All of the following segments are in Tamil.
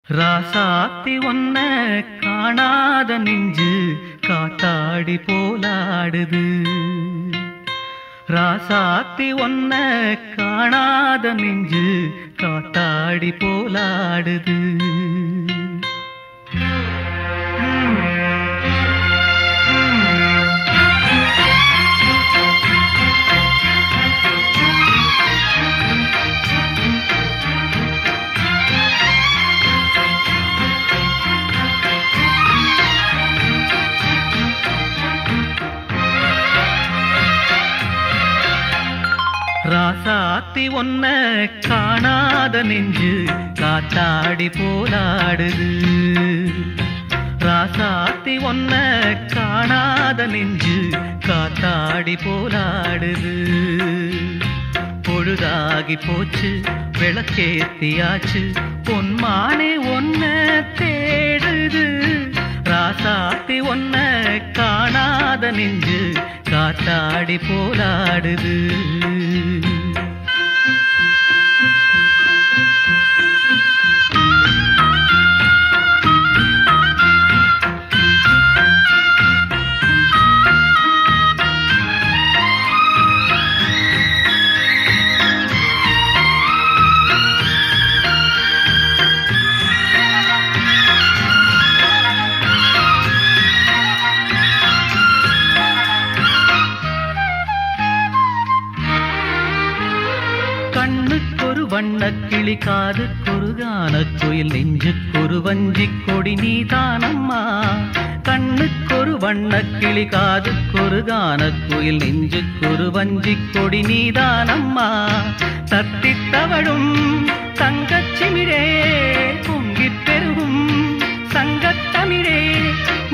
ராசாத்தி ஒன்ன காணாத நெஞ்சு காத்தாடி போலாடுது. ராசாத்தி ஒன்ன காணாத நெஞ்சு காத்தாடி போலாடுது. ராசாத்தி ஒன்ன காணாத நெஞ்சு காத்தாடி போலாடுது. ராசாத்தி ஒன்ன காணாத நெஞ்சு காத்தாடி போலாடுது. பொழுதாகி போச்சு விளக்கேத்தியாச்சு பொன்மானே ஒன்ன தேடுது. ராசாத்தி ஒன்ன காணாத நெஞ்சு காத்தாடி போலாடுது. கண்ணுக்கொரு வண்ணக்கிளி காதுக்கொரு கானக்குயில் நெஞ்சுக்கொரு வஞ்சிக் கொடி நீதானம்மா. கண்ணுக்கொரு வண்ணக்கிளி காதுக்கொரு கானக்குயில் நெஞ்சுக்கொரு வஞ்சிக் கொடி நீதானம்மா. தத்தித்தவழும் தங்கச்சிமிழே பொங்கிப் பெருகும் சங்கத்தமிழே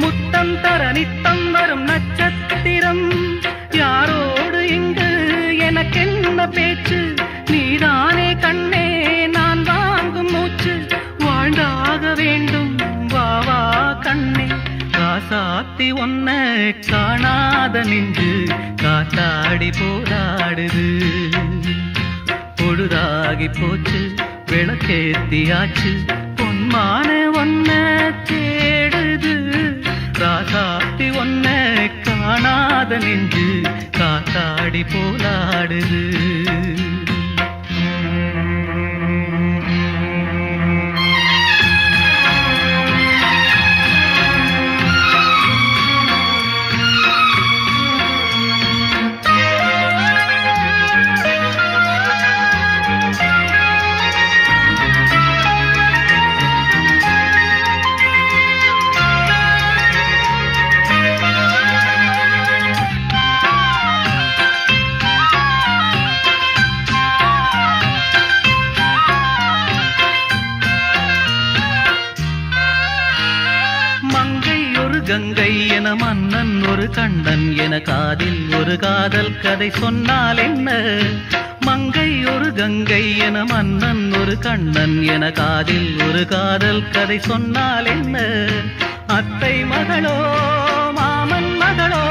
முத்தம் தர நித்தம் வரும் நட்சத்திரம். யாரோடு இங்கு எனக்கென்ன பேச்சு, நீதானே கண்ணே நான் வாங்கும் மூச்சு. வாழ்ந்தாக வேண்டும் வா வா கண்ணே. ராசாத்தி ஒன்ன காணாத நெஞ்சு காத்தாடி போராடுது. பொழுதாகி போச்சு விளக்கேத்தியாச்சு பொன்மான ஒன்ன தேடுது. ராசாத்தி ஒன்ன காணாத நெஞ்சு காத்தாடி போலாடுது. கங்கை என மன்னன் ஒரு கண்ணன் என காதில் ஒரு காதல் கதை சொன்னால் என்ன. மங்கை ஒரு கங்கை என மன்னன் ஒரு கண்ணன் என காதில் ஒரு காதல் கதை சொன்னால் என்ன. அத்தை மகளோ மாமன் மகளோ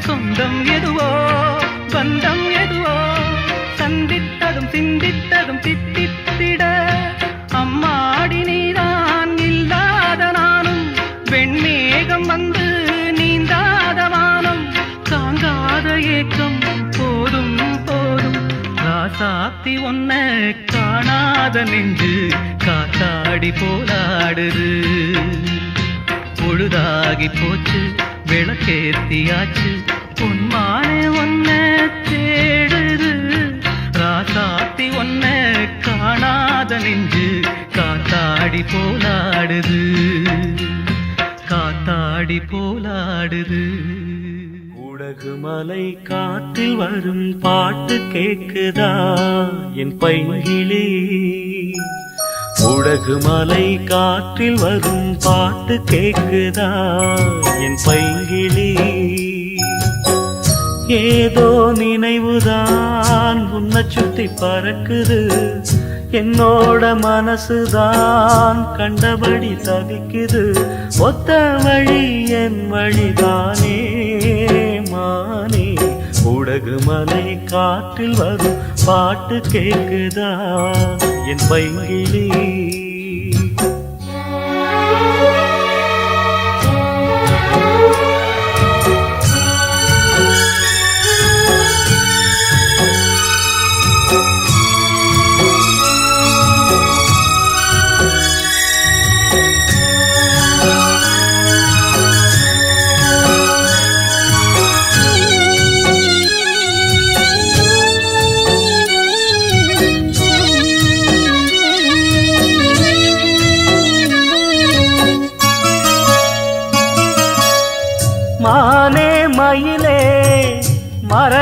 சொந்தம் எதுவோ பந்தம் எதுவோ சந்தித்ததும் சிந்தித்ததும் தித்தித்திட அம்மாடி நீதான் இல்லாத நானும். வெண்மேகம் வந்து நீந்தாத வானம் தாங்காத ஏக்கம் போதும் போதும். ராசாத்தி ஒன்ன காணாத நெஞ்சு காத்தாடி போலாடுது. பொழுதாகி போச்சு விளக்கேத்தியாச்சு பொன்மானே ஒன்ன தேடுது. ராசாத்தி ஒன்ன காணாத நெஞ்சு காத்தாடி போலாடுது. காத்தாடி போலாடுது. உலகு மலை காற்றில் வரும் பாட்டு கேக்குதா என் பைங்கிளி. உலகு மலை காற்றில் வரும் பாட்டு கேக்குதா என் பைங்கிளி. ஏதோ நினைவுதான் உன்னை சுத்தி பறக்குது. என்னோட மனசுதான் கண்டபடி தவிக்குது. ஒத்த வழி என் வழிதானே மானே. உலகு மலை காற்றில் வரும் பாட்டு கேக்குதா என் பைங்கிளி.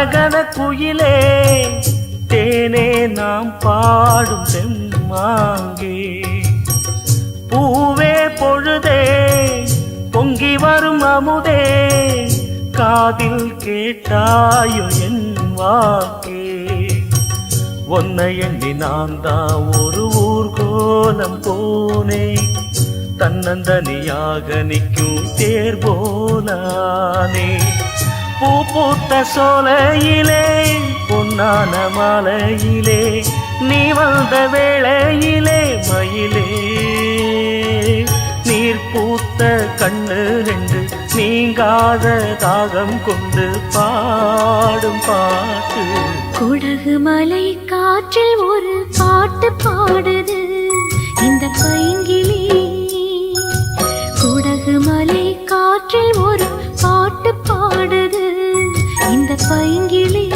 கனகன குயிலே தேனே நாம் பாடும் செம்மாங்கே பூவே பொழுதே பொங்கி வரும் அமுதே காதில் கேட்டாயோ என் வாக்கே ஒன்னை எண்ணி நான் தான் ஒரு ஊர்கோலம் போனேன் தன்னந்தனியாக நிற்கும் தேர் போலானே பூ பூத்த சோலையிலே பொன்னான மாலையிலே நீ வந்த வேளையிலே மயிலே நீர் பூத்த கண்ணு ரெண்டு நீங்காத தாகம் கொண்டு பாடும் பாட்டு குடகு மலை காற்றில் ஒரு பாட்டு பாடுது இந்த பைங்கிளி குடகு மலை காற்றில் ஒரு பாட்டு பாடுது இந்த பைங்கிளி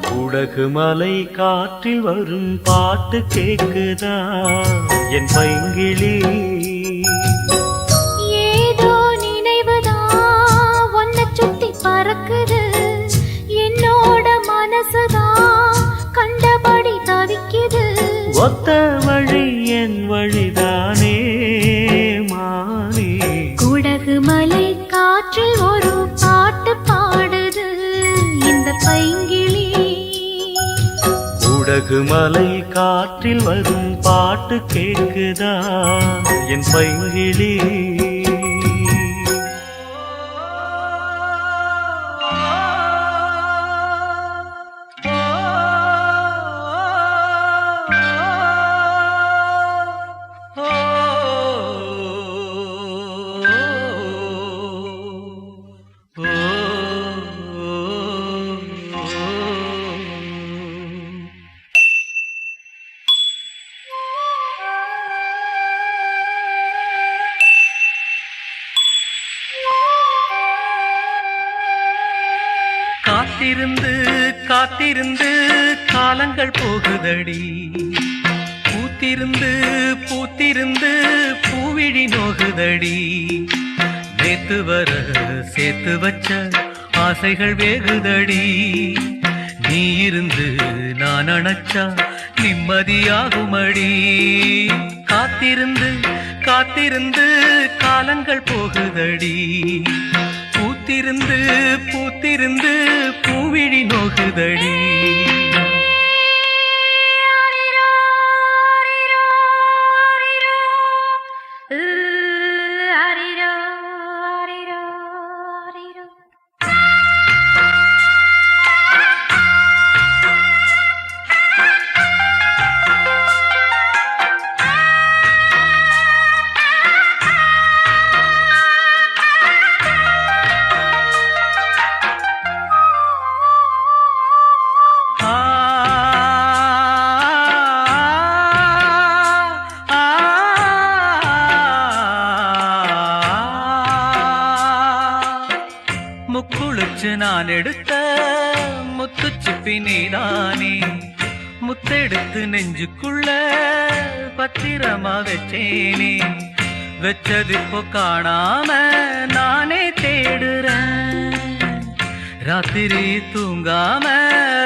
குடகு மலை காற்றில் வரும் பாட்டு கேக்குதா என் பைங்கிளி ஏதோ நினைவுதா ஒன்ன சுத்தி பறக்குது என்னோட மனசுதா கண்டபடி தவிக்குது ஒத்த வழி என் வழிதானே மானே குடகு மலை காற்றில் ஒரு பாட்டு பாடுது இந்த பைங்கிளி குடகு மலை காற்றில் வரும் பாட்டு கேக்குதா என் பைங்கிளி காத்திருந்து காத்திருந்து காலங்கள் போகுதடி பூத்திருந்து பூத்திருந்து பூவிழி நோகுதடி நேத்து வர சேர்த்து வச்ச ஆசைகள் வேகுதடி நீ இருந்து நான் அணைச்சா நிம்மதியாகுமடி காத்திருந்து காத்திருந்து காலங்கள் போகுதடி பூத்திருந்து பூத்திருந்து பூவிழி நோகுதடி முக்குளிச்சு நான் எடுத்த முத்துச்சிப்பி நீதானே முத்தெடுத்து நெஞ்சுக்குள்ள பத்திரமா வச்சேனே வச்சது இப்போ காணாம நானே தேடுறேன் ராத்திரி தூங்காம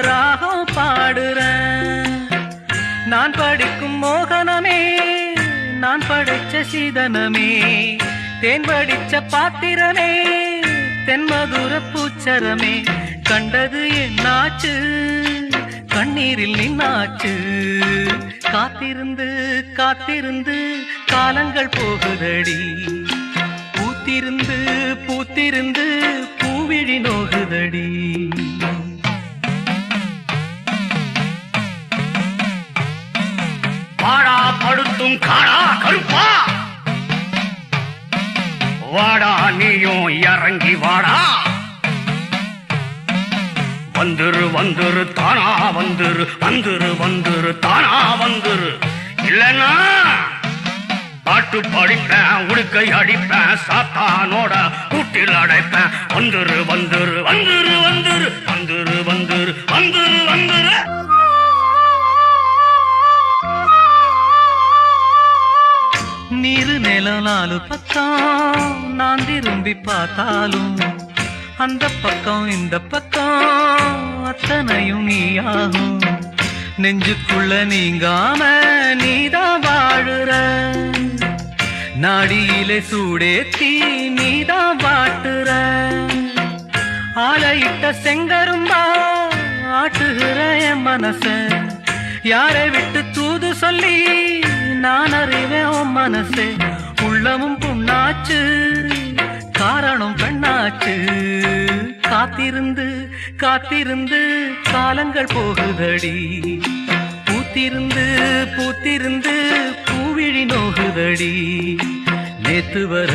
ராகம் பாடுறேன் நான் படிக்கும் மோகனமே நான் படைச்ச சீதனமே தேன் படிச்ச பாத்திரமே தென்மதுர பூச்சரமே கண்டது என்னாச்சு கண்ணீரில் நின்னாச்சு காத்திருந்து காத்திருந்து காலங்கள் போகுதடி பூத்திருந்து பூத்திருந்து பூவிழி நோகுதடி வாடா படுத்தும் காடா கருப்பா வாடா நீயும் இறங்கி வாடா வந்துரு வந்துரு தானா வந்துரு வந்துரு வந்துரு தானா வந்துரு இல்லன்னா பாட்டு படிப்பேன் உடுக்கை அடிப்பேன் சாத்தானோட கூட்டில் அடைப்பேன் வந்துரு வந்துரு வந்துரு வந்துரு வந்துரு வந்துரு வந்துரு வந்துரு நீரு நிலம் நாலு பக்கம் நான் திரும்பி பார்த்தாலும் அந்த பக்கம் இந்த பக்கம் அத்தனையும் நீயாகும் நெஞ்சுக்குள்ள நீங்காம நீதான் வாழுற நாடியிலே சூடேத்தி நீதான் வாட்டுற ஆளையிட்ட செங்கரும்பா ஆட்டுகிற என் மனச யாரை விட்டு தூது சொல்லி நான் அறிவேன் உன் மனசே உள்ளமும் புண்ணாச்சு காரணம் பெண்ணாச்சு காத்திருந்து காத்திருந்து காலங்கள் போகுதடி பூத்திருந்து பூத்திருந்து பூவிழி நோகுதடி நேத்து வர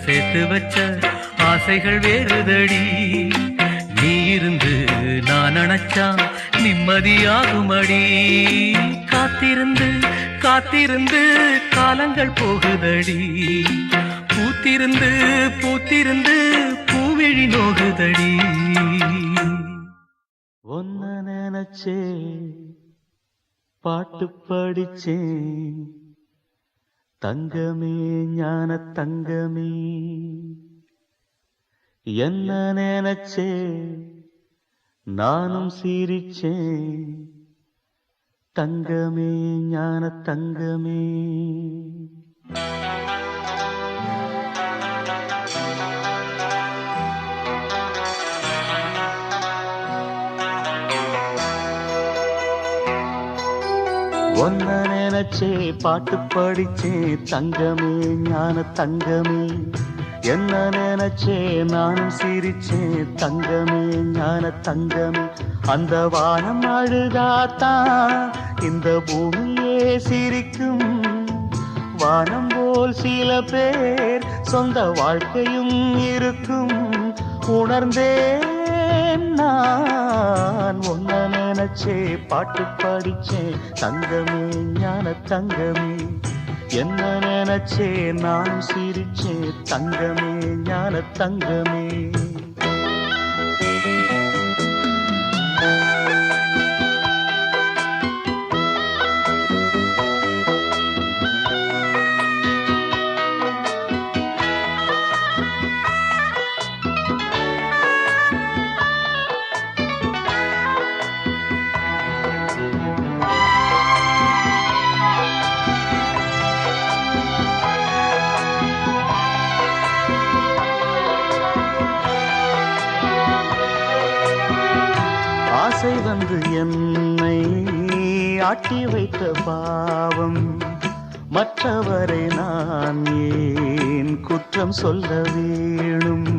சேர்த்து வச்ச ஆசைகள் வேறுதடி நீ இருந்து நான் நினைச்சா நிம்மதியாகுமடி காத்திருந்து காத்திருந்து காலங்கள் போகுதடி பூத்திருந்து பூத்திருந்து பூவிழி நோகுதடி ஒன்ன நினைச்சே பாட்டு படிச்சேன் தங்கமே ஞான தங்கமே என்ன நினைச்சே நானும் சிரிச்சேன் தங்கமே ஞான தங்கமே ஒன்ன நினைச்சே பாட்டு படிச்சே தங்கமே ஞான தங்கமே என்ன நினைச்சே நானும் சிரிச்சே தங்கமே ஞான தங்கமே அந்த வானம் அழுதாத்தான் இந்த பூமியே சிரிக்கும் வானம் போல் சில பேர் சொந்த வாழ்க்கையும் இருக்கும் உணர்ந்தேன் நான் ஒன்ன நினைச்சே பாட்டு படிச்சே தங்கமே ஞான தங்கமே என்ன நினைச்சே நான் சிரிச்சே தங்கமே ஞான தங்கமே ஆசை வந்து என்னை ஆட்டி வைத்த பாவம் மற்றவரை நான் ஏன் குற்றம் சொல்ல வேணும்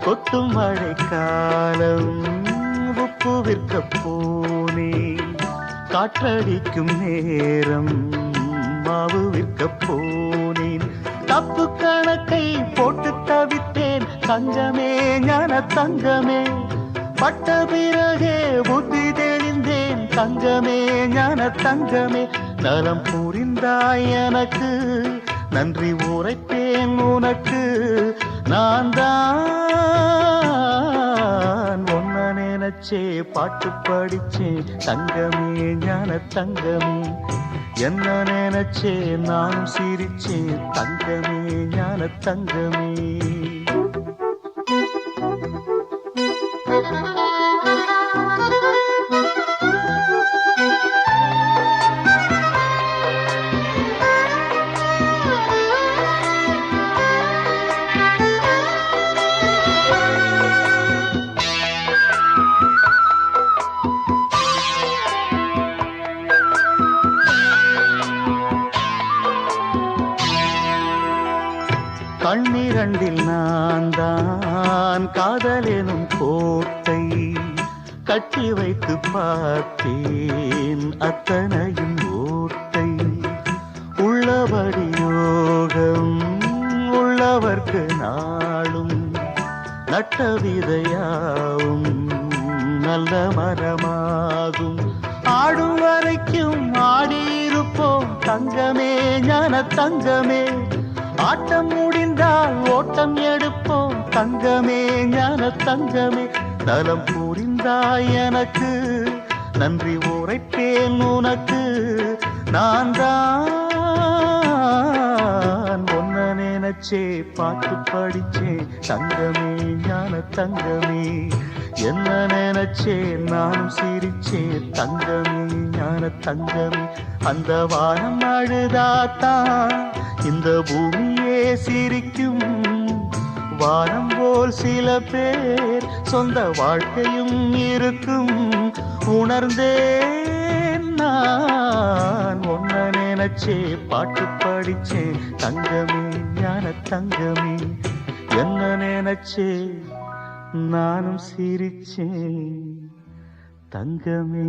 கொட்டும் மழைக்காலம் உப்பு விற்க போனே காற்றடிக்கும் நேரம் மாவு விற்க போனேன் தப்பு கணக்கை போட்டு தவித்தேன் தங்கமே ஞான தங்கமே பட்ட பிறகே புத்தி தெளிந்தேன் தங்கமே ஞான தங்கமே நலம் புரிந்தாய் எனக்கு நன்றி உரைப்பேன் உனக்கு நான் தான் ஒன்ன நினைச்சே பாட்டு படிச்சே தங்கமே ஞான தங்கமே என்ன நினைச்சே நானும் சிரிச்சே தங்கமே ஞான தங்கமே கண்ணிரண்டில் நான் தான் காதலெனும் கோட்டை கட்டி வைத்து பார்த்தேன் அத்தனையும் ஓட்டை உள்ளபடி யோகம் உள்ளவர்க்கு நாளும் நட்ட விதையாவும் நல்ல மரமாகும் ஆடும் வரைக்கும் ஆடியிருப்போம் தங்கமே ஞான தங்கமே ஆட்டம் முடிந்தால் ஓட்டம் எடுப்போம் தங்கமே ஞான தங்கமே நலம் புரிந்தாய் எனக்கு நன்றி உரைப்பேன் உனக்கு நான் தான் ஒன்ன நினைச்சே பாட்டு படிச்சே தங்கமே ஞான தங்கமே என்ன நினைச்சே நானும் சிரிச்சே தங்கமே ஞான தங்கமே அந்த வானம் அழுதாத்தான் இந்த பூமியே சிரிக்கும் வானம் போல் சில பேர் சொந்த வாழ்க்கையும் இருக்கும் உணர்ந்தேன் நான் ஒன்ன நினைச்சே பாட்டு படிச்சே தங்கமே ஞான தங்கமே என்ன நினைச்சே நானும் சிரிச்சே தங்கமே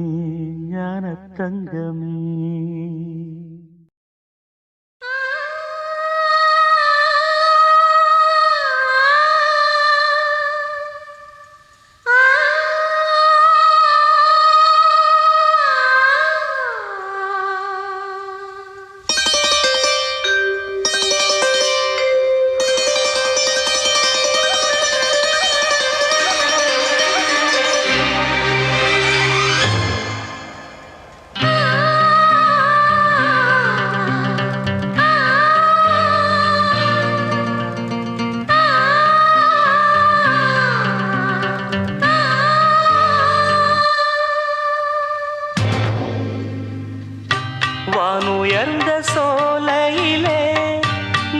ஞான தங்கமே வானுயர்ந்த சோலையிலே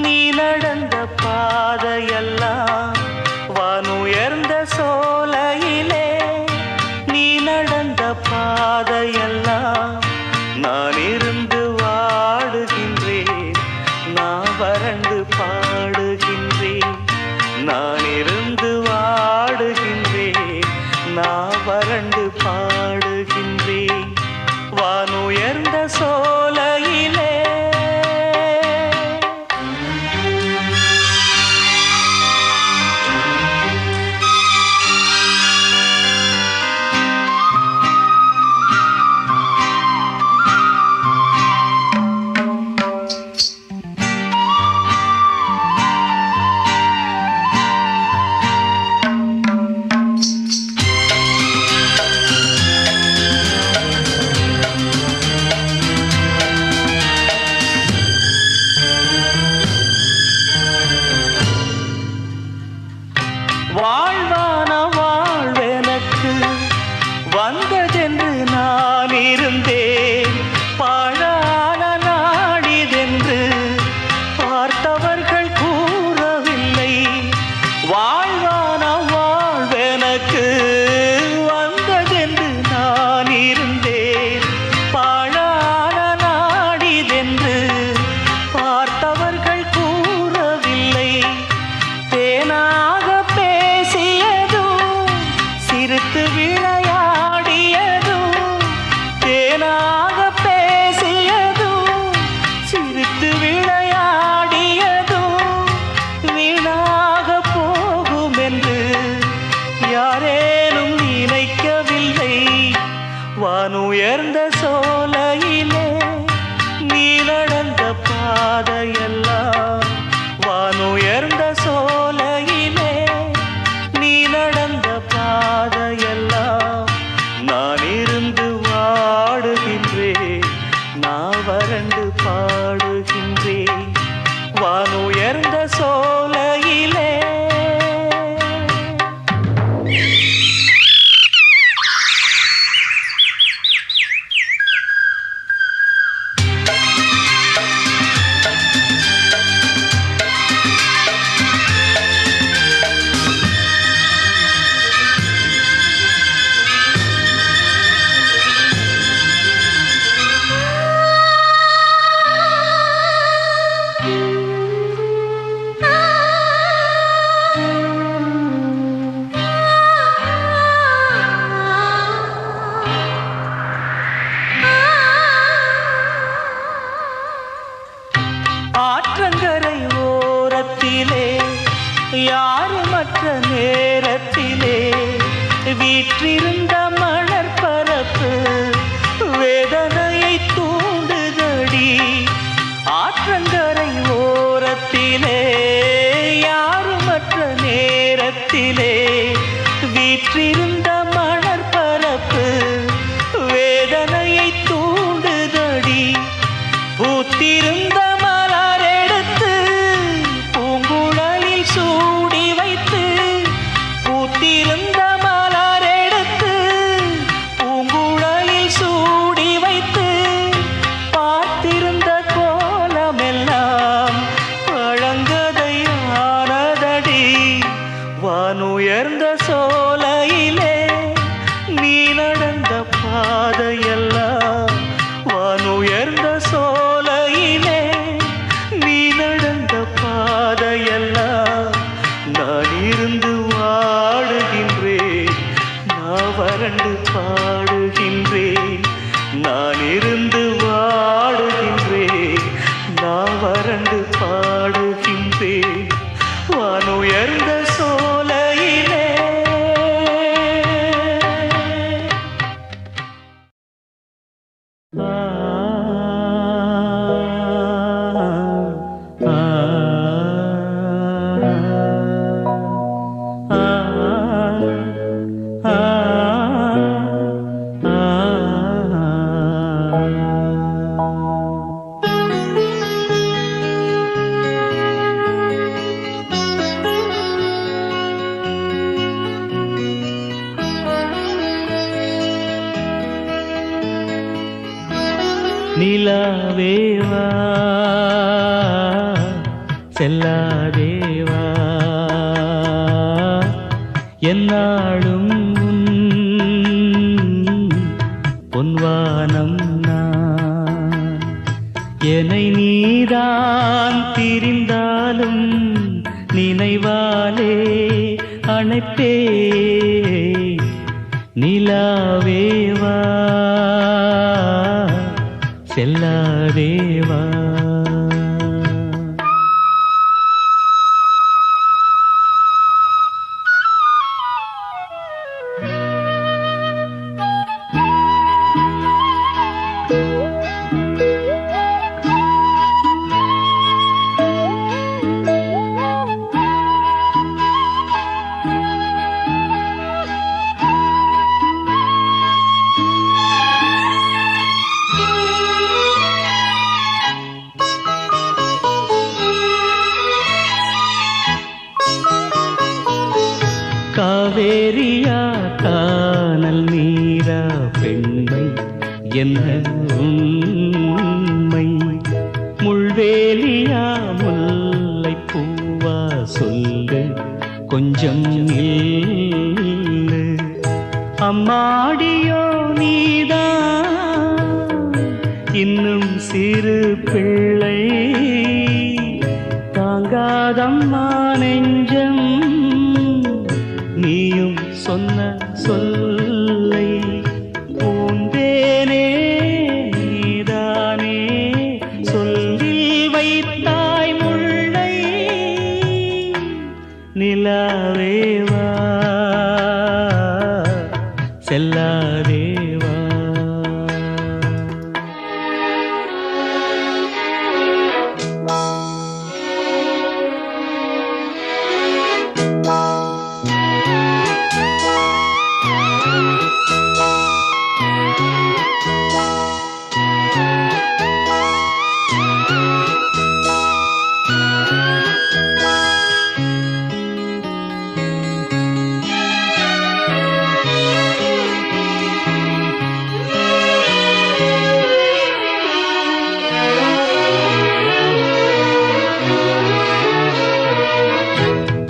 நீ நடந்த பாதையெல்லாம் வானுயர்ந்த சோலையிலே நீ நடந்த பாதையெல்லாம் நான் இருந்து வாடுகின்றேன் நான் வறண்டு பாடுகின்றேன் நான் இருந்து வாடுகின்றேன் நான் வறண்டு பாடுகின்றேன் வானுயர்ந்த சோலையிலே ஓரத்திலே யாருமற்ற நேரத்திலே வீற்றிருந்த மணற்பரப்பு வேதனையை தூண்டுதடி. ஆற்றங்கரை ஓரத்திலே யாருமற்ற நேரத்திலே வீற்றிருந்த மணற்பரப்பு வேதனையை தூண்டுதடி. பூத்திருந்த மலரெடுத்து பூங்குழலில் சூடி வைத்து, பூத்திருந்த மலரெடுத்து பூங்குழலில் சூடி வைத்து, பார்த்திருந்த கோலமெல்லாம் பழங்கதையானதடி. வானுயர்ந்த சோலையிலே நீ நடந்த பாதையெல்லாம், வானுயர்ந்த சோலையிலே நீ நடந்த பாதையெல்லாம், நான் இருந்து வாடுகின்றேன், நான் வறண்டு பாடுகின்றேன். நான் இருந்து வாடுகின்றேன், நான் வறண்டு பாடுகின்றேன். வானுயர்ந்த சோலையிலே. நிலாவேவா செல்லாதேவா என்னாலும் பொன்வானம் நான். என்னை நீதான் திரிந்தாலும் நினைவாலே அணைப்பே. நிலாவேவா செல்லாதேவா. காவேரியா கானல் நீரா பெண்மை என்ன உண்மை? முள்வேலியா முல்லை பூவா சொல்லு கொஞ்சம் நில்லு. அம்மாடியோ நீதான் இன்னும் சிறு பிள்ளை, தாங்காதம்மா நெஞ்சம் நீயும் சொன்ன சொல்லை. பூந்தேனே நீதானே சொல்லில் வைத்தாய் முல்லை. நிலாவேவா செல்லாதேவா.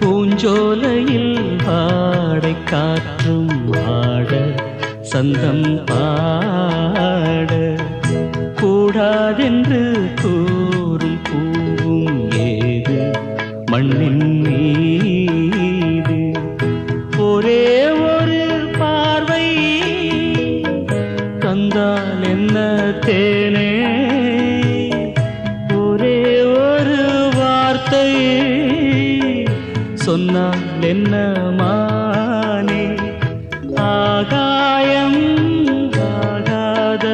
பூஞ்சோலையில் ஆடை காற்றும் ஆட சந்தம் பாட கூடாதென்று கூறும் பூவும் ஏது மண்ணின் மீது. ஒரே ஒரு பார்வை தந்தால் என்ன தேனே, ஒரே ஒரு வார்த்தை சொன்னால் என்ன மானே ஆகாயம் ஆகாத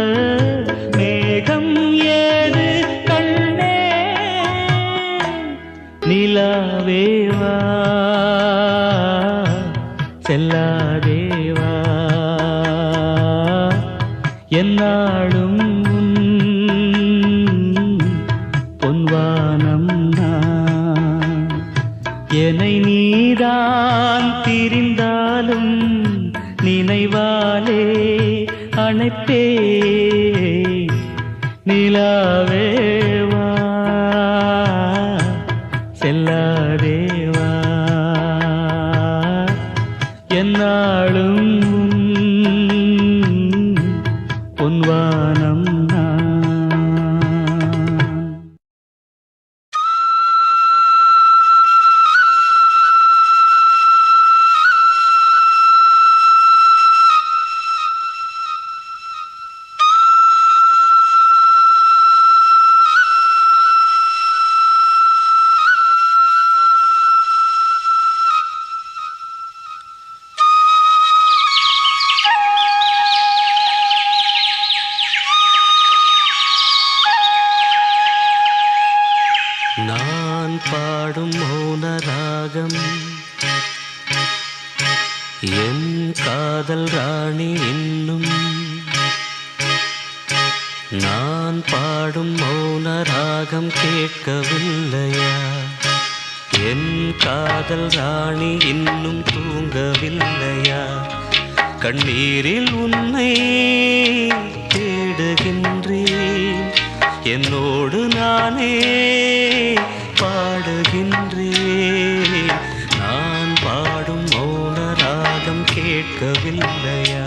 மேகம் ஏது கண்ணே நிலாவேவா செல்லாதேவா என்னாலும் பொன்வானம் நான் என்னை நீதான் திரிந்தாலும் நினைவாலே அணைப்பே நிலாவேவா செல்லாதேவா என்னாலும் பொன்வானம் நான் நான் பாடும் மௌன ராகம் என் காதல் ராணி இன்னும் நான் பாடும் மௌன ராகம் கேட்கவில்லையா என் காதல் ராணி இன்னும் தூங்கவில்லையா கண்ணீரில் உன்னை தேடுகின்றேன் என்னோடு நானே பாடுகின்றேன் நான் பாடும் மௌன ராகம் கேட்கவில்லையா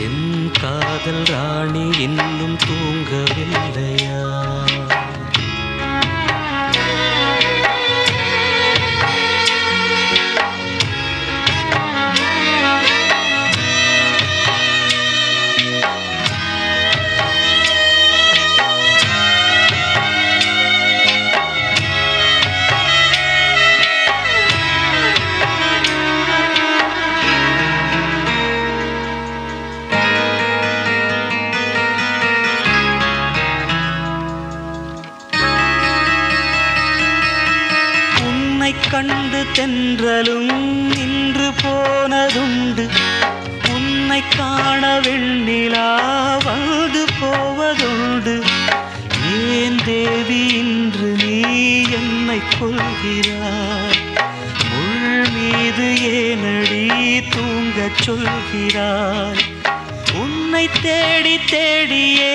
என் காதல் ராணி இன்னும் தூங்கவில்லையா கண்டு தென்றலும் நின்று போனதுண்டு உன்னை காண வெண்ணிலா வந்து போவதுண்டு ஏன் தேவி இன்று நீ என்னை கொள்கிறாய் முள் மீது ஏனடி தூங்கச் சொல்கிறாய் உன்னை தேடி தேடியே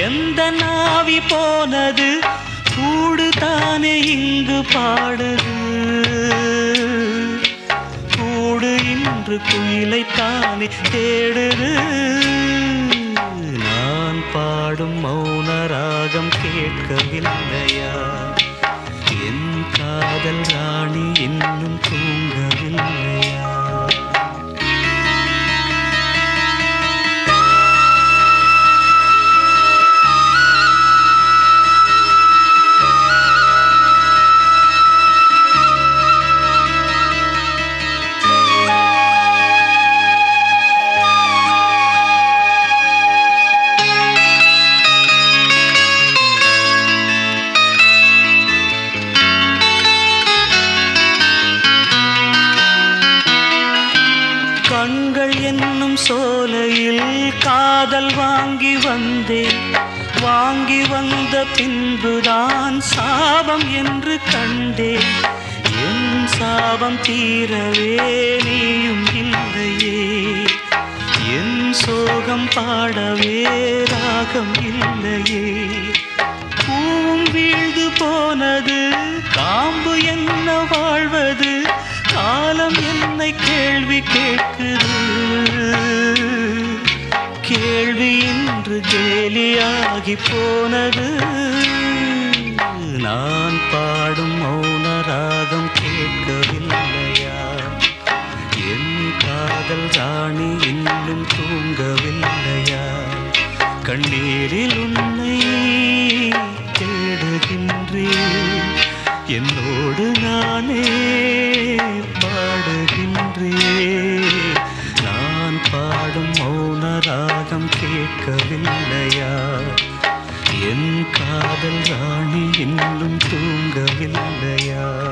எந்த நாவி போனது கூடு தானே இங்கு பாடுது கூடு இன்று குயிலை தானே தேடுது நான் பாடும் மௌன ராகம் கேட்கவில்லையா என் காதல் ராணி இன்னும் தூங்கவில்லையா கண்கள் என்னும் சோலையில் காதல் வாங்கி வந்தேன் வாங்கி வந்த பின்புதான் சாபம் என்று கண்டேன் என் சாபம் தீரவே நீயும் இல்லையே என் சோகம் பாடவே ராகம் இல்லையே பூவும் வீழ்ந்து போனது காம்பு என்ன வாழ்வது காலம் என்னை கேள்வி கேட்குது கேள்வி இன்று கேலியாகி போனது நான் பாடும் மௌன ராகம் கேட்கவில்லையா என் காதல் ராணி இன்னும் தூங்கவில்லையா கண்ணீரில் உன்னை தேடுகின்றேன் என்னோடு நானே பாடுகின்றேன். நான் பாடும் மௌன ராகம் கேட்கவில்லையா? என் காதல் ராணி இன்னும் தூங்கவில்லையா?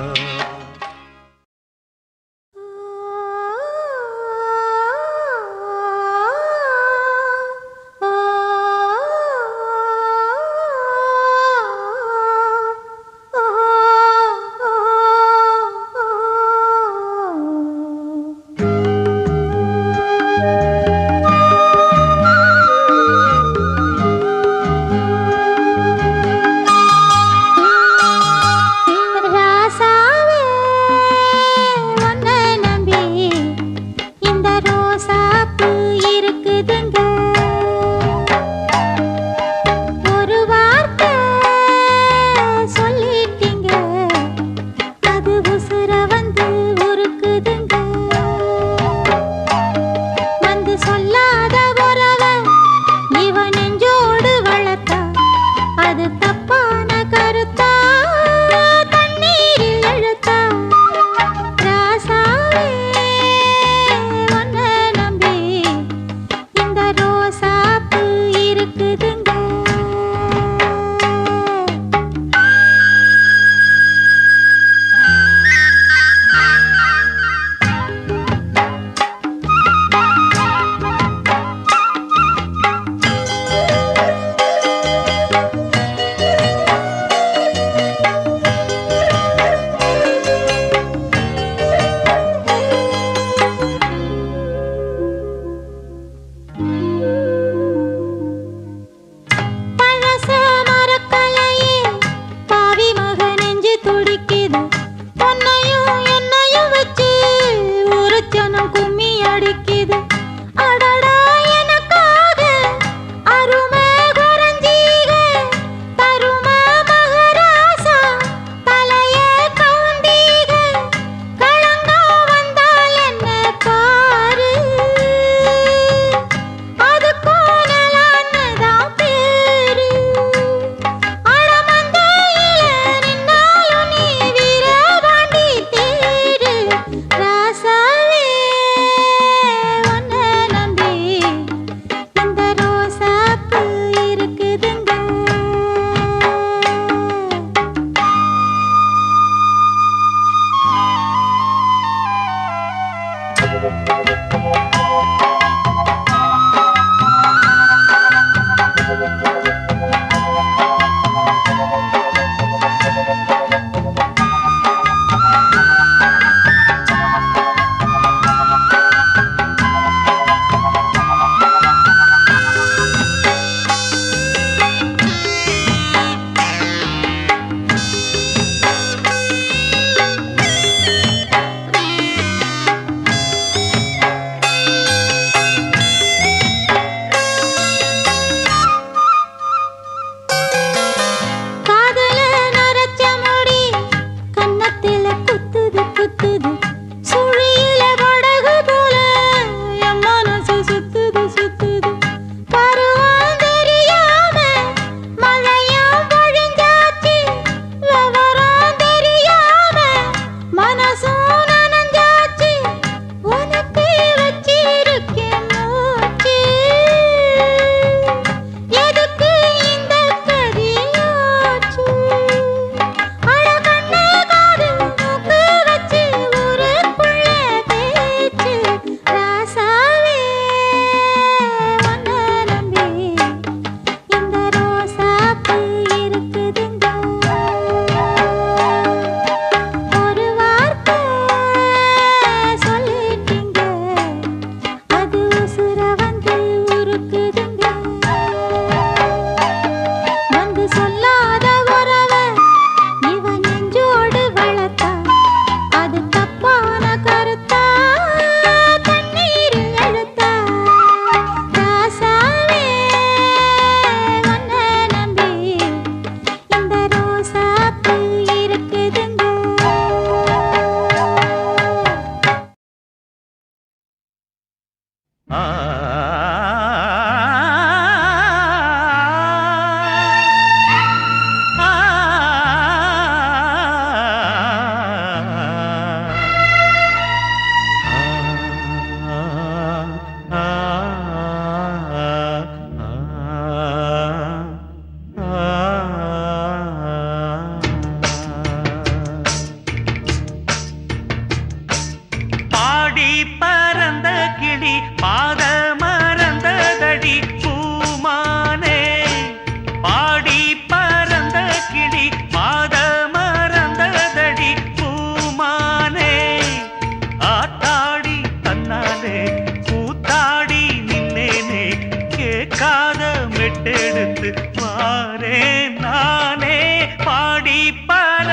ராசா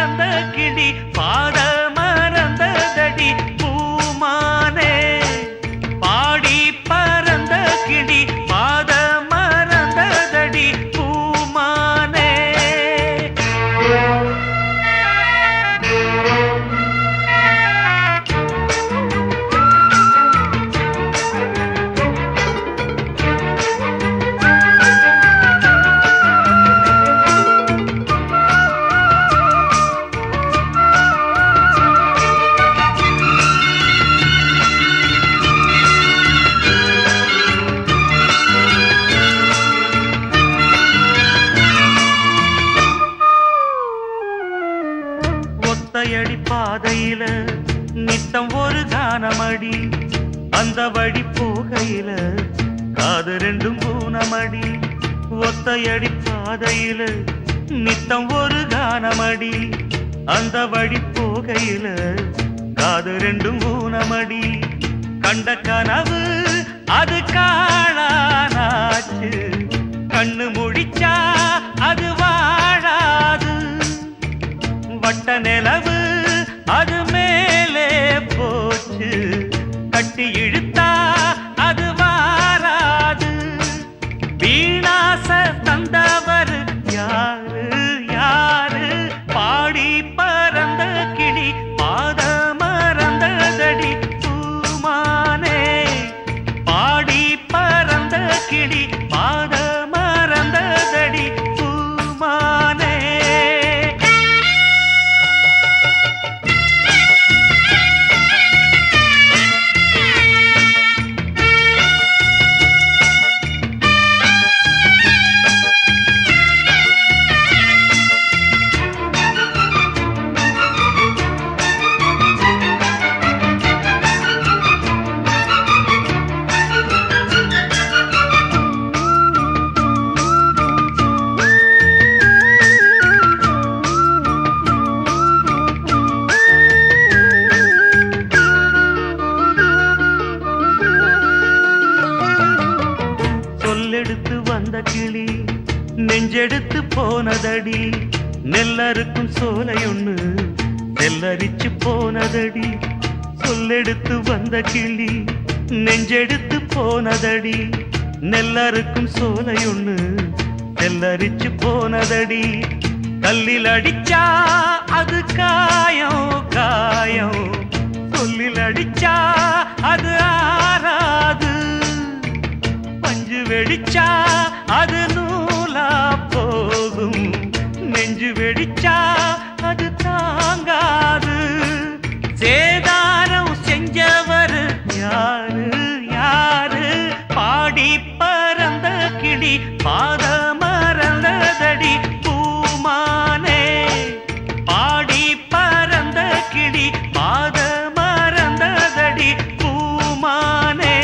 பறந்த கிளி பாத மறந்ததடி பூமானே பாடி பறந்த கிளி பாத மறந்ததடி பூமானே ஒத்தையடி பாதையில நித்தம் ஒரு கானமடி அந்த வழி போகையில காது ரெண்டும் பூனமடி ஒத்தையடி பாதையில நித்தம் ஒரு கானமடி அந்த வழி போகையில காது ரெண்டும் பூனமடி கண்ட கனவு அது காணானாச்சு கண்ணு முடிச்சா அது வாழாது வட்ட நிலவு அது மேலே போச்சு கட்டி இழுத்தா அது வாராது வீணாச தந்தவர் யாரு யாரு பாடி பறந்த கிளி பாத மறந்ததடி பூமானே பாடி பறந்த கிளி பாத மறந்ததடி பூமானே சொல்லெடுத்து வந்த கிளி நெஞ்செடுத்து போனதடி நெல்லறுக்கும் சோலையொன்னு நெல்லரிச்சு போனதடி சொல்லெடுத்து வந்த கிளி நெஞ்செடுத்து போனதடி நெல்லறுக்கும் சோலையொன்னு நெல்லரிச்சு போனதடி கல்லில் அடிச்சா அது காயம் காயம் சொல்லில் அடிச்சா அது ஆறாது பஞ்சு வெடிச்சா அது நூலா போகும் நெஞ்சு வெடிச்சா அது தாங்காது சேதாரம் செஞ்சவர் யாரு யாரு பாடி பறந்த கிளி பாத மறந்ததடி பூமானே பாடி பறந்த கிளி பாத மறந்ததடி பூமானே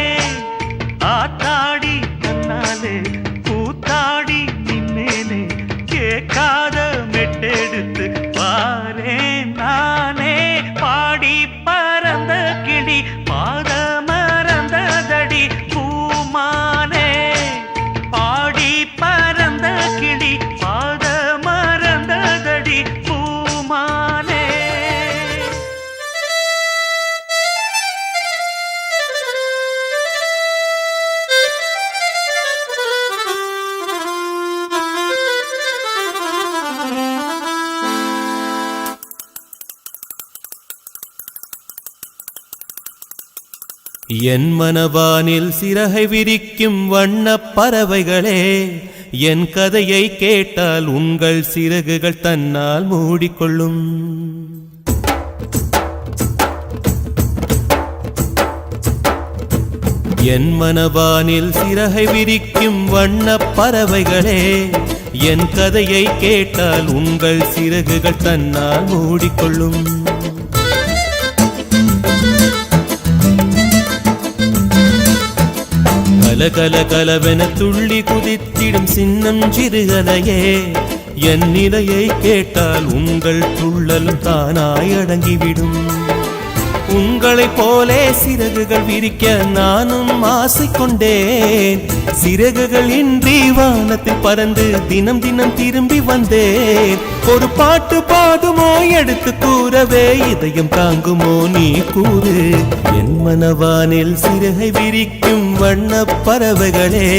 ஆத்தாடி கண்ணாலே கூத்தாடி நின்னேனே கேட்காத மெட்டெடுத்து பாரே நானே பாடி பறந்த கிளி பாத மறந்ததடி பூமானே பாடி பறந்த கிளி பாத மறந்ததடி பூமானே என் மனவானில் சிறகை விரிக்கும் வண்ணப் பறவைகளே என் கதையை கேட்டால் உங்கள் சிறகுகள் தன்னால் மூடிக்கொள்ளும் என் மனவானில் சிறகை விரிக்கும் வண்ணப் பறவைகளே என் கதையை கேட்டால் உங்கள் சிறகுகள் தன்னால் மூடிக்கொள்ளும் கல கலவென துள்ளி குதித்திடும் சின்னம் சிறுகதையே என் நிலையை கேட்டால் உங்கள் துள்ளலும் தானாய் அடங்கிவிடும் உங்களைப் போலே சிறகுகள் விரிக்க நானும் ஆசை கொண்டேன். சிறகுகள் இன்றி வானத்தில் பறந்து தினம் தினம் திரும்பி வந்தேன். ஒரு பாட்டு பாடுமோ எடுத்து கூறவே இதயம் தாங்குமோ நீ கூறு. என் மனவானில் சிறகை விரிக்கும் வண்ணப் பறவைகளே,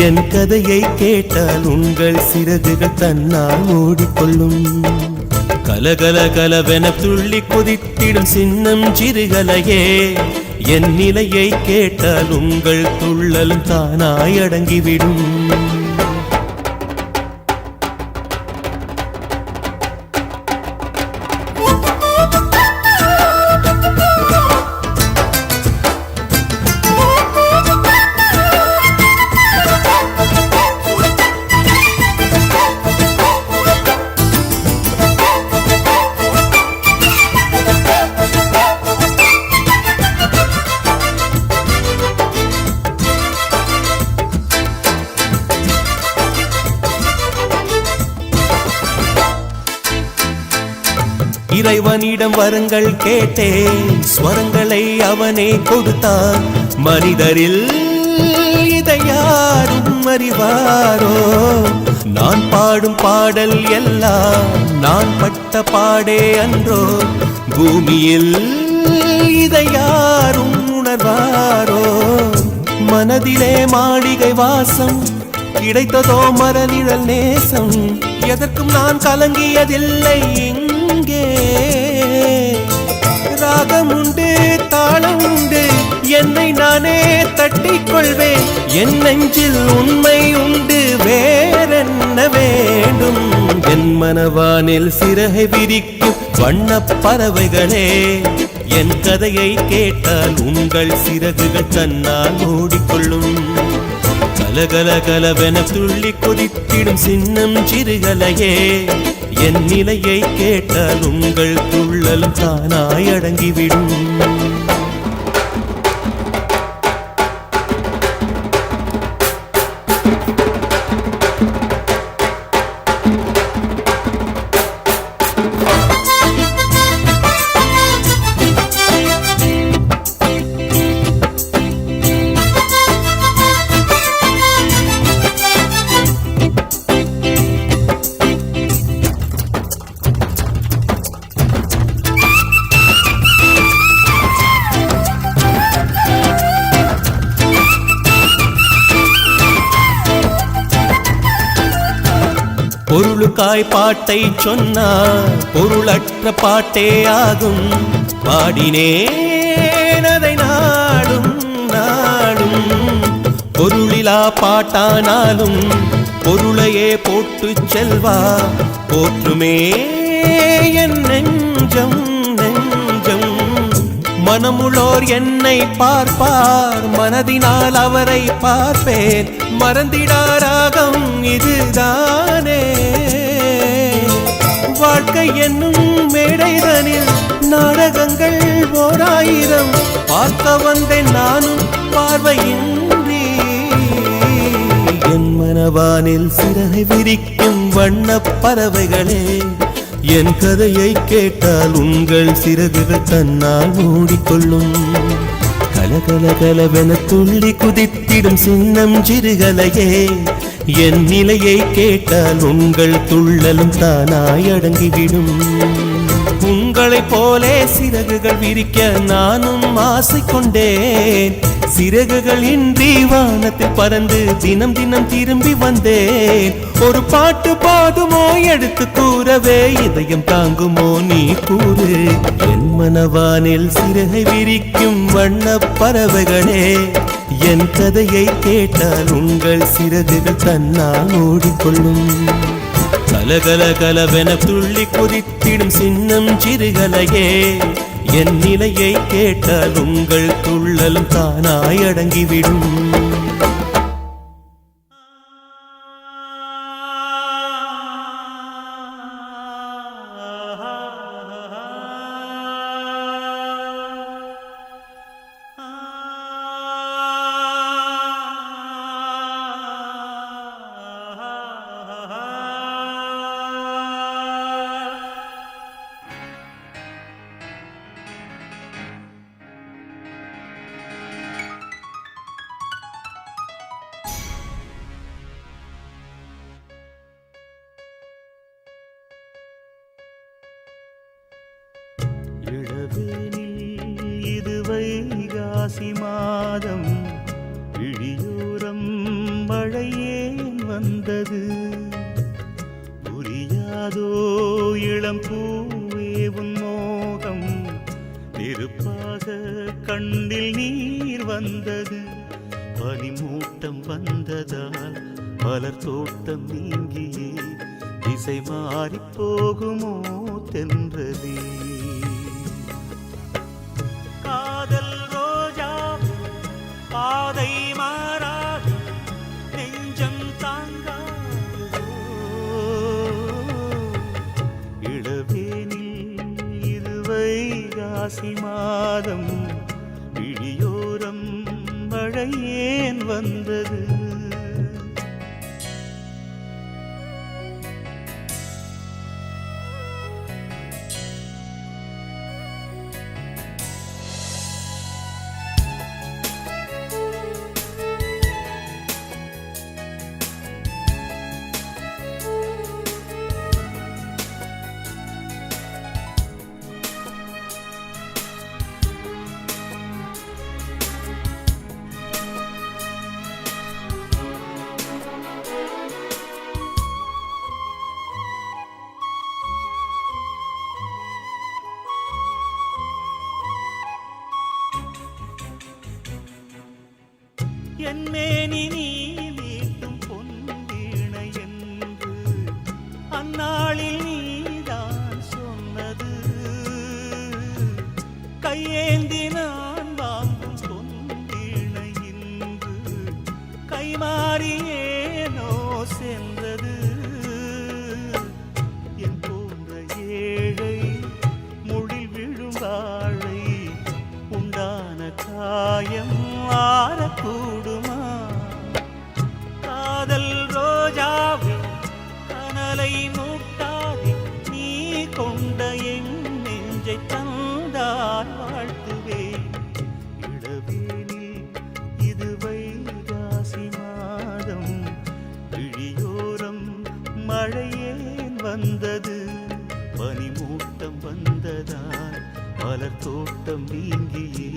என் கதையை கேட்டால் உங்கள் சிறகுகள் தன்னால் மூடிக்கொள்ளும். கலகல கலவென துள்ளி குதித்திடும் சின்னம் சிறுகலையே, என் நிலையை கேட்டால் உங்கள் துள்ளலும் தானாய் அடங்கிவிடும். இறைவனிடம் வரங்கள் கேட்டேன், ஸ்வரங்களை அவனே கொடுத்தான். மனிதரில் இதை யாரும் அறிவாரோ? நான் பாடும் பாடல் எல்லாம் நான் பட்ட பாடே அன்றோ? பூமியில் இதை யாரும் உணர்வாரோ? மனதிலே மாளிகை வாசம் கிடைத்ததோ மரநிழல் நேசம், எதற்கும் நான் கலங்கியதில்லை. இங்கே ராகம் உண்டு, தாளம் உண்டு, என்னை நானே தட்டிக் கொள்வேன். என் நெஞ்சில் உண்மை உண்டு, வேறென்ன வேண்டும்? என் மனவானில் சிறகை விரிக்கும் வண்ணப் பறவைகளே, என் கதையை கேட்டால் உங்கள் சிறகுகள் தன்னால் மூடிக்கொள்ளும். கலகல கலவென துள்ளி கொதித்திடும் சின்னம் சிறுகலையே, என் நிலையை கேட்டால் உங்கள் துள்ளலும் தானாய் அடங்கிவிடும். பொருளுக்காய் பாட்டை சொன்னார், பொருளற்ற பாட்டே ஆகும். பாடினேன் அதை நாடும் நாடும். பொருளிலா பாட்டானாலும் பொருளையே போட்டு செல்வா போற்றுமே என் நெஞ்சம் நெஞ்சம். மனமுள்ளோர் என்னை பார்ப்பார், மனதினால் அவரை பார்ப்பேன். மறந்திடாராகம் இதுதானே வாழ்க்கை என்னும் மேடைதனில் நாடகங்கள் ஓராயிரம் பார்க்க வந்தேன் நானும் பார்வையின்றி. என் மனவானில் சிறகை விரிக்கும் வண்ணப் பறவைகளே, என் கதையை கேட்டால் உங்கள் சிறகுகள் தன்னால் மூடிக்கொள்ளும். கலகல கலவென துள்ளி குதித்திடும் சின்னம் சிறுகலையே, என் நிலையை கேட்டால் உங்கள் துள்ளலும் தானாய் அடங்கிவிடும். உங்களைப் போலே சிறகுகள் விரிக்க நானும் ஆசை கொண்டேன். சிறகுகள் இன்றி வானத்தில் பறந்து தினம் தினம் திரும்பி வந்தேன். ஒரு பாட்டு பாடுமோ எடுத்து கூறவே இதயம் தாங்குமோ நீ கூறு. என் மனவானில் சிறகை விரிக்கும் வண்ணப் பறவைகளே, என் கதையை கேட்டால் உங்கள் சிறகுகள் தன்னால் மூடிக்கொள்ளும். கலகல கலவென துள்ளி குதித்திடும் சின்னம் சிறுகலையே, என் நிலையை கேட்டால் உங்கள் துள்ளலும் தானாய் அடங்கிவிடும். வைகாசி மாதம் விழியோரம் மழையேன் வந்தது புரியாதோ இளம் பூவே உன் மோகம் நெருப்பாக கண்ணில் நீர் வந்தது பனிமூட்டம் வந்ததால் மலர் தோட்டம் நீங்கியே திசை மாறி போகுமோ தென்றலே காதல் ரோஜா பாதை மாறாது நெஞ்சம் தாங்காதோ இளவேனில் இது வைகாசி மாதம் விழியோரம் மழையேன் வந்தது என்னேனி நீ மீட்டும் பொன்வீணை என்று அந்நாளில் நீதான் சொன்னது கையேந்தி நான் வாங்கும் பொன்வீணை இன்று கைமாறியேனோ சென்றது என் போன்ற ஏழை முழில் விழும் வாழை உண்டான காயம் ஆறக்கூடுமா காதல் ரோஜாவே கனலை மூட்டாதே நீ கொண்ட என் நெஞ்சை தந்தால் வாழ்த்துவேன் இளவேனில் இது வைகாசி மாதம் விழியோரம் மழையேன் வந்தது பனிமூட்டம் வந்ததால் மலர் தோட்டம் நீங்கியே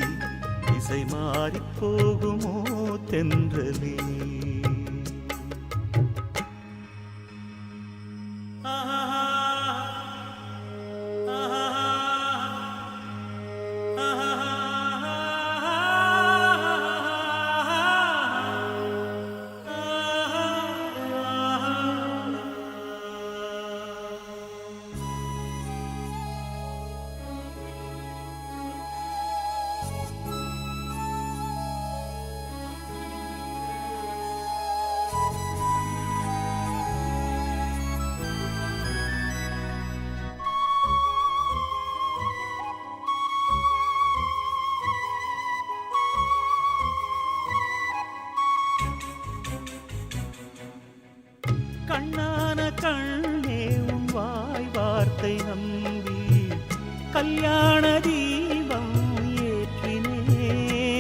திசை மாறி போகுமோ தென்றலே கண்ணான கண்ணே உன் வாய் வார்த்தை நம்பி கல்யாண தீபம் ஏற்றினேன்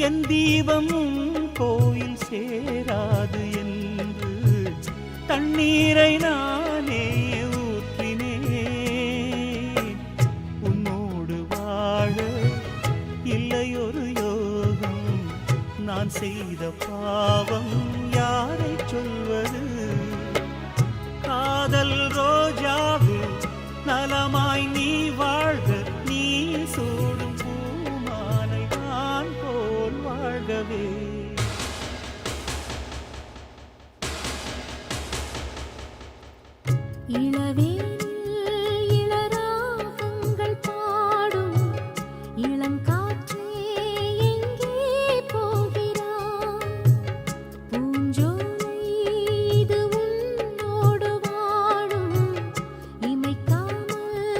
என் தீபம் உன் கோயில் சேராது என்று தண்ணீரை நானே ஊற்றினேன் உன்னோடு வாழ இல்லையொரு யோகம் நான் செய்த பாவம் யாரை சொல்வது காதல் ரோஜாவே நலமாய் நீ வாழ்க நீ சூடும் பூமாலை நான் போல் வாழ்கவே இளவேனில் இளராகங்கள் பாடும் இளங்காற்றே எங்கே போகிறாய் பூஞ்சோலை இது உன்னோடு வாழும் இமைக்காமல்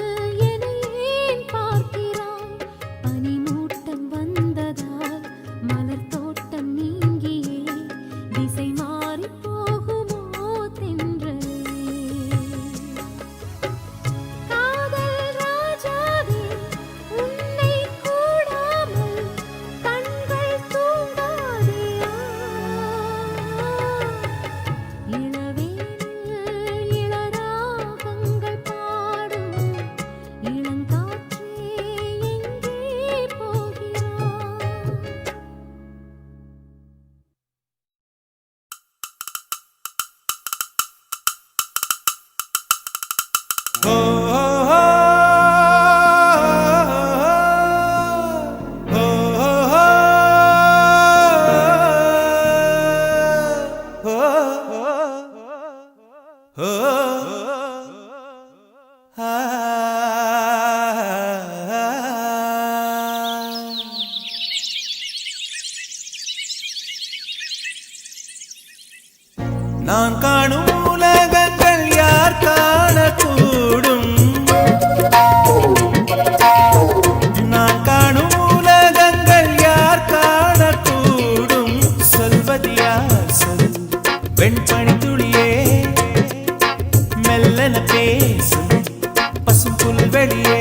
பசும் புல்வெளியே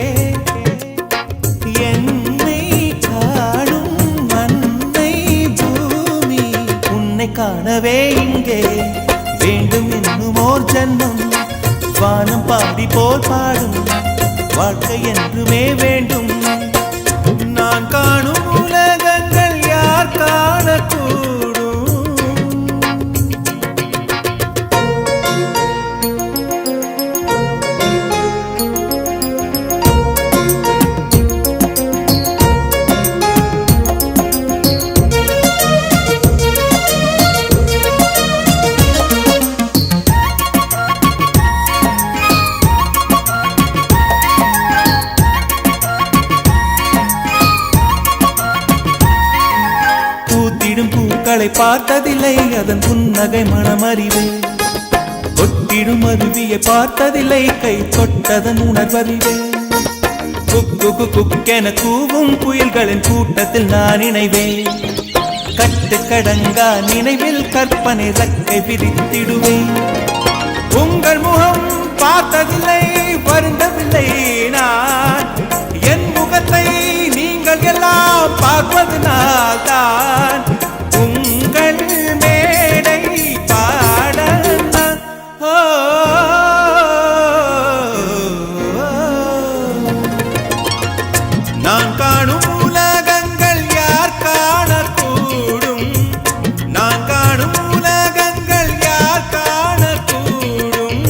என்னை காணும் அன்னை பூமி உன்னை காணவே இங்கே வேண்டும் என்னுமோர் ஜன்மம் வானம் பாடி போல் பாடும் வாழ்க்கை என்றுமே வேண்டும் நான் காணும் உலகங்கள் யார் காணக்கூடும் பூத்திடும் பூக்களை பார்த்ததில்லை அதன் புன்னகை மனமறிவு கொட்டிடும் அருவியை பார்த்ததில்லை கை தொட்டதன் உணர்வறிவு குக்கு குக்கென கூவும் புயல்களின் கூட்டத்தில் நான் இணைவேன் கட்டுக்கடங்கா நினைவில் கற்பனை ரெக்கை விரித்திடுவேன் உங்கள் முகம் பார்த்ததில்லை வருந்தவில்லை நான் என் முகத்தை நீங்கள் எல்லாம் பார்ப்பதனால் தான் உங்கள் மேடை பாட நான் காணும் உலகங்கள் யார் காணக்கூடும் நான் காணும் உலகங்கள் யார் காணக்கூடும்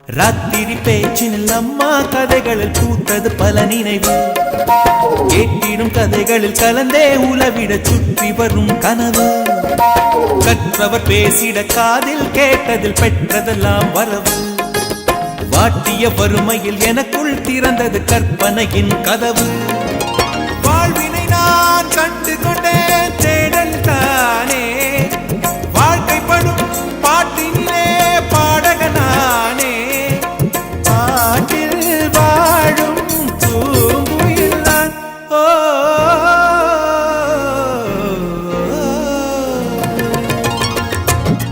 ராத்திரி பேச்சினில் அம்மா கதைகளில் பூத்தது பல நினைவு கேட்டிடும் கதைகளில் கலந்தே உலவிட சுற்றி வரும் கனவு கற்றவர் பேசிட காதில் கேட்டதில் பெற்றதெல்லாம் வரவு வாட்டிய வறுமையில் எனக்குள் திறந்தது கற்பனையின் கதவு வாழ்வினை நான் கண்டு கொண்டேன் தேடல் தானே வாழ்க்கைப்படும் பாட்டினிலே பாடகனானே பாட்டில் வாழும் பூங்குயில் நான்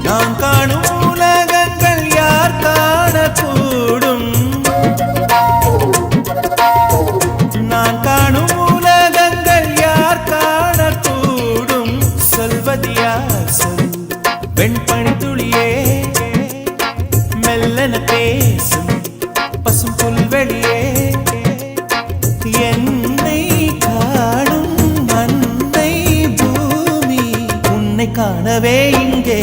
நான் காணும் உலகங்கள் யார் காணக்கூடும் நான் காணும் உலகங்கள் யார் காணக்கூடும் சொல்வது யார் சொல் வெண்பனி துளியே மெல்லன பேசும் பசும் புல்வெளியே என்னை காணும் அன்னை பூமி உன்னை காணவே இங்கே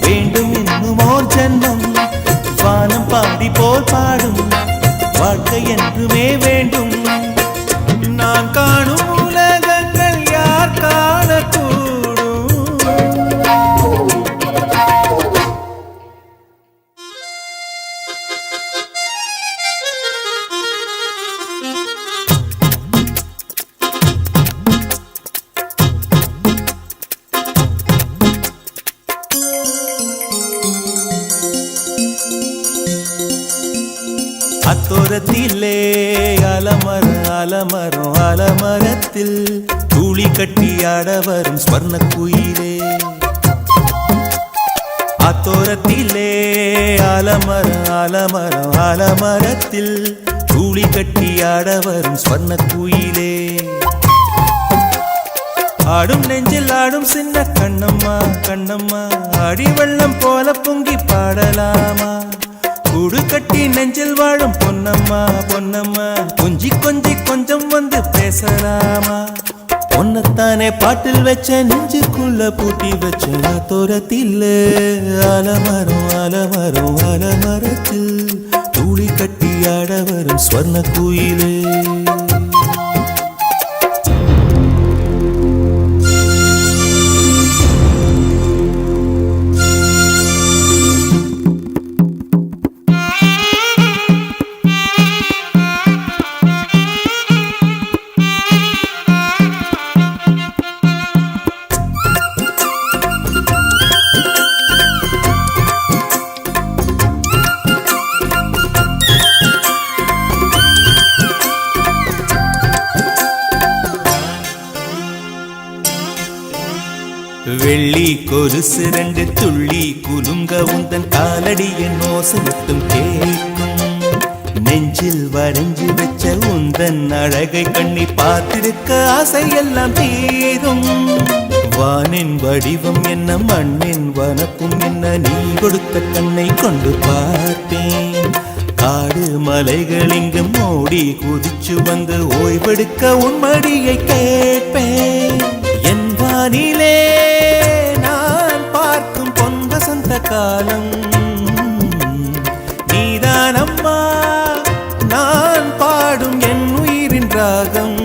வேண்டும் என்னுமோர் ஜன்மம் வானம் பாடி போல் பாடும் வாழ்க்கை என்றுமே வேண்டும் நான் காணும் உலகங்கள் யார் காணக்கூடும் அத்தோரத்திலே அலமரம் அலமரத்தில் தூளி கட்டி ஆட வரும் ஸ்வர்ண குயிலே அத்தோரத்திலே அலமரம் அலமரத்தில் தூளி கட்டி ஆட வரும் ஸ்வர்ண குயிலே ஆடும் நெஞ்சில் ஆடும் சின்ன கண்ணம்மா கண்ணம்மா அடி வெள்ளம் போல பொங்கி பாடலாமா கூடு கட்டி நெஞ்சில் வாழும் பொன்னம்மா பொன்னம்மா கொஞ்சி கொஞ்சி கொஞ்சம் வந்து பேசலாமா பொன்னத்தானே பாட்டில் வச்ச நெஞ்சுக்குள்ள பூட்டி வச்ச தோரத்தில் அலமரம் அலமரத்தில் தூளி கட்டி ஆட வரும் ஸ்வர்ண குயிலே வெள்ளி கொலுசு ரெண்டு துள்ளி குலுங்க உந்தன் காலடியின் ஓசை மட்டும் கேட்கும். நெஞ்சில் வரைஞ்சு வச்ச உந்தன் அழகை கண்ணி பார்த்திருக்க ஆசையெல்லாம் தீரும். வானின் வடிவம் என்ன மண்ணின் வனப்பும் என்ன நீ கொடுத்த கண்ணை கொண்டு பார்ப்பேன். காடு மலைகள் இங்கும் ஓடி குதிச்சு வந்து ஓய்வெடுக்க உன் மடியை கேட்பேன். என் வானிலே நான் பார்க்கும் பொன் வசந்த காலம் நீதான் அம்மா, நான் பாடும் என் உயிரின் ராகம்.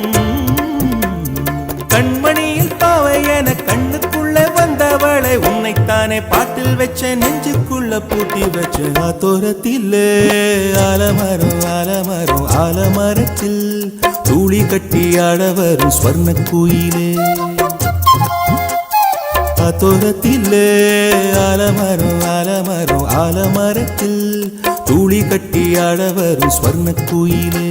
கண்மணியில் பாவை என கண்ணுக்குள்ளே வந்தவளை உன்னைத்தானே பாட்டில் வச்ச நெஞ்சுக்குள்ள பூட்டி வச்ச. ஆத்தோரத்தில் ஆலமரம் ஆலமரம் ஆலமரத்தில் தூளி கட்டி ஆட வரும் ஸ்வர்ண குயிலே. ஆத்தோரத்தில் ஆலமரம் ஆலமரம் ஆலமரத்தில் தூளி கட்டி ஆட வரும் ஸ்வர்ண குயிலே.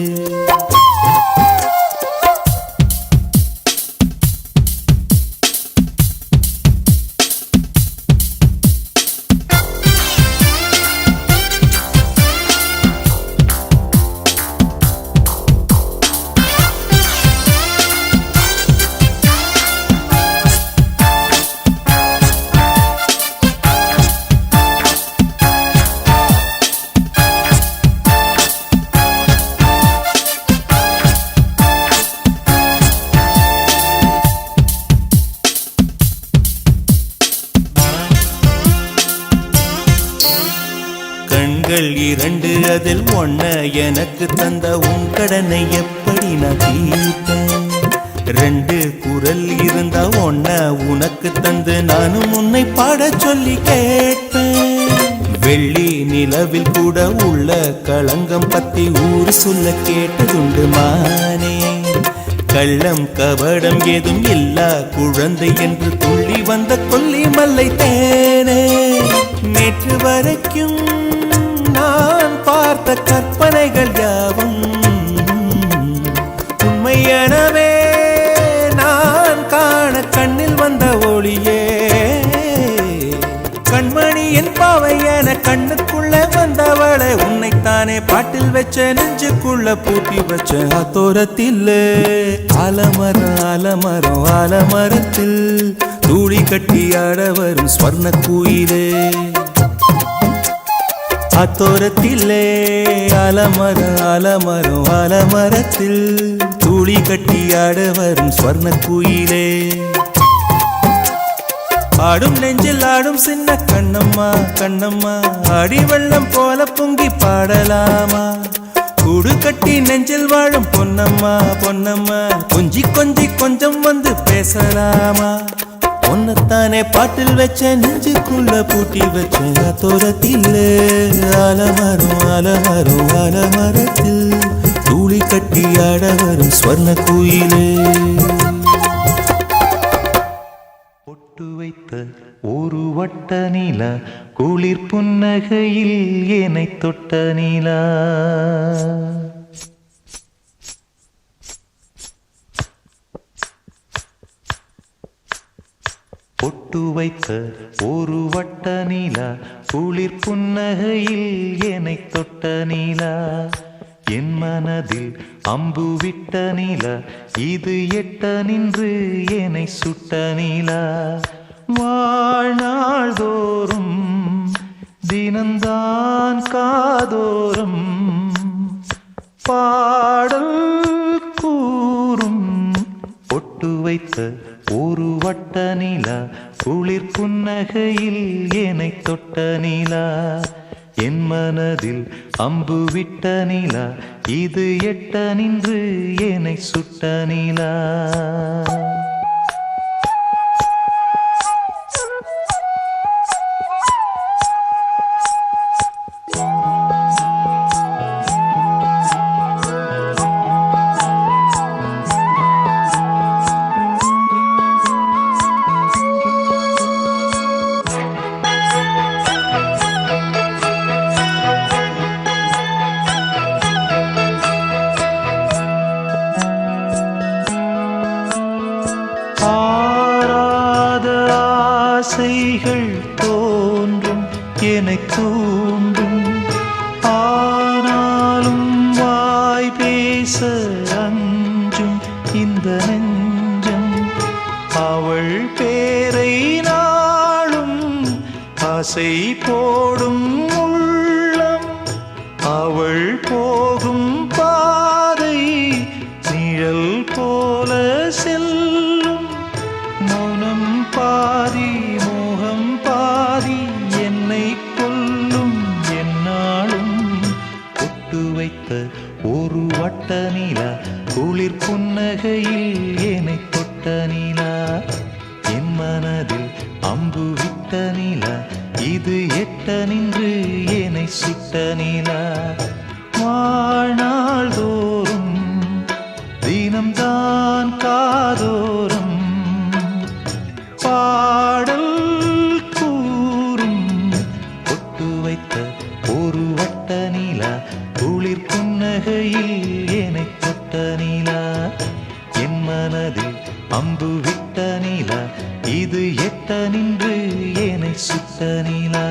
கண்கள் இரண்டு அதில் ஒன்ன எனக்கு தந்த உன் கடனை எப்படி நான் தீர்ப்பேன். ரெண்டு குரல் இருந்தா ஒன்ன உனக்கு தந்து நானும் உன்னை பாட சொல்லி கேட்பேன். வெள்ளி நிலவில் கூட உள்ள களங்கம் பத்தி ஊர் சொல்ல கேட்டதுண்டு மானே. கள்ளம் கபடம் ஏதும் இல்லா குழந்தை என்று துள்ளி வந்த கொல்லி மல்லை தேனே. நேற்று வரைக்கும் நான் பார்த்த கற்பனைகள் யாவும் உண்மையெனவே நான் காண கண்ணில் வந்த ஒளியே. கண்மணியின் பாவை என கண்ணுக்குள்ள வந்தவளை உன்னைத்தானே பாட்டில் வச்ச நெஞ்சுக்குள்ள பூட்டி வச்ச. ஆத்தோரத்தில் ஆலமரம் ஆலமரம் ஆலமரத்தில் தூளி கட்டி ஆட வரும் ஸ்வர்ண குயிலே. ஆத்தோரத்திலே ஆலமரம் ஆலமரம் ஆலமரத்தில் தூளி கட்டி ஆட வரும் ஸ்வர்ண குயிலே. ஆடும் நெஞ்சில் ஆடும் சின்ன கண்ணம்மா கண்ணம்மா அடி வெள்ளம் போல பொங்கி பாடலாமா. கூடு கட்டி நெஞ்சில் வாழும் பொன்னம்மா பொன்னம்மா கொஞ்சி கொஞ்சி கொஞ்சம் வந்து பேசலாமா. ஒன்னத்தானே பாட்டில் வச்ச நெஞ்சுக்குள்ள பூட்டி வச்ச. ஆத்தோரத்தில் ஆலமரம் ஆலமரம் ஆலமரத்தில் தூளி கட்டி ஆட வரும் ஸ்வர்ண குயிலே. பொட்டு வைத்த ஒரு வட்ட நிலா குளிர் புன்னகையில் ஏனை தொட்ட நிலா. பொட்டு வைத்த ஒரு வட்ட நிலா குளிர் புன்னகையில் ஏனை தொட்ட நிலா. என் மனதில் அம்பு விட்ட நிலா இது எட்ட நின்று ஏனை சுட்ட நிலா. வாழ்நாள் தோறும் தினந்தான் காதோறும் பாடல் கூறும். பொட்டு வைத்த ஒரு வட்ட நிலா குளிர் புன்னகையில் ஏனை தொட்ட நிலா. என் மனதில் அம்பு விட்ட நிலா இது எட்ட நின்று ஏனை சுட்ட நிலா. ஆசைகள் தோன்றும் என்னை தூண்டும் ஆனாலும் வாய் பேச அஞ்சும் இந்த நெஞ்சம் அவள் பேரை நாளும் ஆசை போடும் உள்ளம் அவள் போகும் பாதை நிழல் போல செல்லும் மௌனம் பாதி மோகம் பாதி என்னை கொல்லும் என்னாலும் ஒட்டு வைத்த ஒரு வட்ட நிலா குளிர் புன்னகையில் என்னை தொட்ட நிலா என் மனதில் அம்பு விட்ட நிலா இது எட்ட நின்று என்னை சுட்ட நிலா வாழ்நாள் தோறும் தினம்தான் காதோறும் பாடல் கூறும் ஒட்டு வைத்த ஒரு வட்ட நிலா குளிர் புன்னகையில் என்னை தொட்ட நிலா என் மனதில் அம்பு விட்ட நிலா இது எட்ட நின்று என்னை சுட்ட நிலா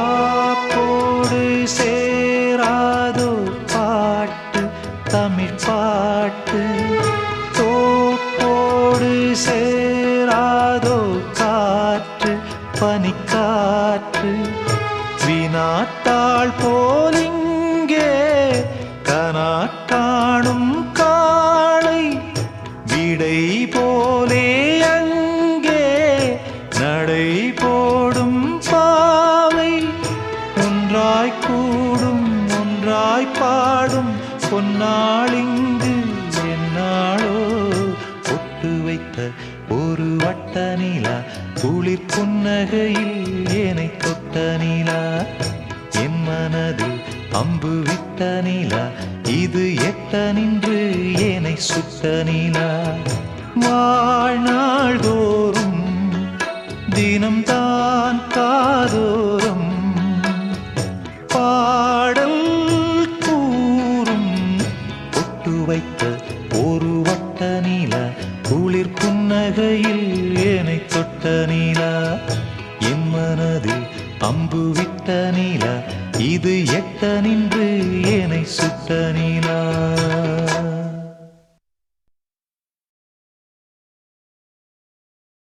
யாக்கோடு சேராதோ பாட்டு தமிழ் பாட்டு தோப்போடு சேராதோ காற்று பனிக்காற்று வினாத்தாள் போலிங்கே கனா காணும் காளை விடை போலே அங்கே நடை போடும் பாவை ஒன்றாய் கூடும் ஒன்றாய் பாடும் பொன்னாளிங்கு என்னாளோ ஒட்டு வைத்த ஒரு வட்ட நிலா குளிர் புன்னகையில் என்னை தொட்ட நிலா என் மனதில் அம்பு விட்ட நிலா இது எட்ட நின்று என்னை சுட்ட நிலா வாழ்நாள் தோறும் தினம்தான் காதோறும் பாடல் கூறும் ஒட்டு வைத்த ஒரு வட்ட நிலா குளிர் புன்னகையில் என்னை தொட்ட நிலா என் மனதில் அம்பு விட்ட நிலா இது எட்ட நின்று என்னை சுட்ட நிலா